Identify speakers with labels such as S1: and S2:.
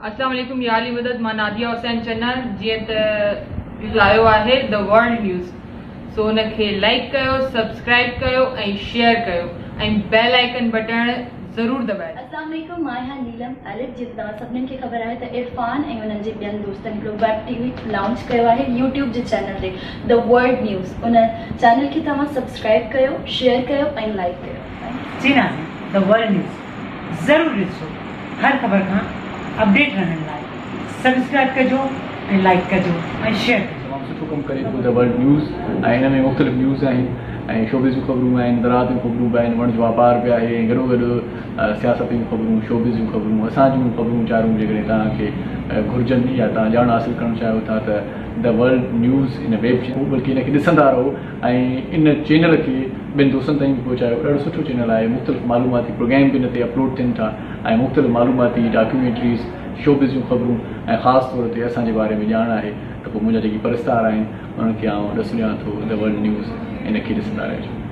S1: अस्सलाम वालेकुम या अली मदद मां नादिया हुसैन चन्ना जीअं त आयो आहे द वर्ल्ड न्यूज़ सो उनखे लाइक कयो सब्सक्राइब कयो ऐं शेयर कयो ऐं बेल आइकन बटन ज़रूर दबायो।
S2: अस्सलाम वालेकुम मां आहियां नीलम अलिफ जिता सभिनीनि खे ख़बर आहे त इरफान ऐं उन्हनि जे ॿियनि दोस्तनि हिकिड़ो वेब टीवी लॉन्च कयो आहे यूट्यूब जे चैनल ते द वर्ल्ड न्यूज़। उन चैनल खे तव्हां सब्सक्राइब कयो शेयर कयो ऐं लाइक कयो।
S3: जी ना द वर्ल्ड न्यूज़ ज़रूर ॾिसो हर ख़बर खां अपडेट रहण लाइ सब्सक्राइब कजो ऐं लाइक कजो ऐं शेयर कजो।
S4: तमामु सुठो कमु करे थो द वर्ल्ड न्यूज़ ऐं हिन में मुख़्तलिफ़ न्यूज़ आहिनि ऐं शोबिज़ जूं ख़बरूं आहिनि ज़राअत जूं ख़बरूं बि आहिनि वणज वापार बि आहे गॾोगॾु सियासत जूं ख़बरूं शोबिज़ जूं ख़बरूं असांजूं ख़बरूं चारूं जेकॾहिं तव्हांखे घुरिजनि या तव्हां ॼाण हासिलु करणु चाहियो था त द वर्ल्ड न्यूज़ इन वेब बल्कि इनखे ॾिसंदा रहो ऐं इन चैनल खे ॿिनि दोस्तनि ताईं बि पहुचायो। ॾाढो सुठो चैनल आहे मुख़्तलिफ़ मालूमाती प्रोग्राम बि इन ते अपलोड थियनि था ऐं मुख़्तलिफ़ मालूमाती डॉक्यूमेंट्रीज़ शोबिज़ जूं ख़बरूं ऐं ख़ासि तौर ते असांजे बारे में ॼाण आहे त पोइ मुंहिंजा जेके परस्तार आहिनि उन्हनि खे आउं ॾिसु ॾियां थो द वर्ल्ड न्यूज़ इनखे ॾिसंदा रहिजो।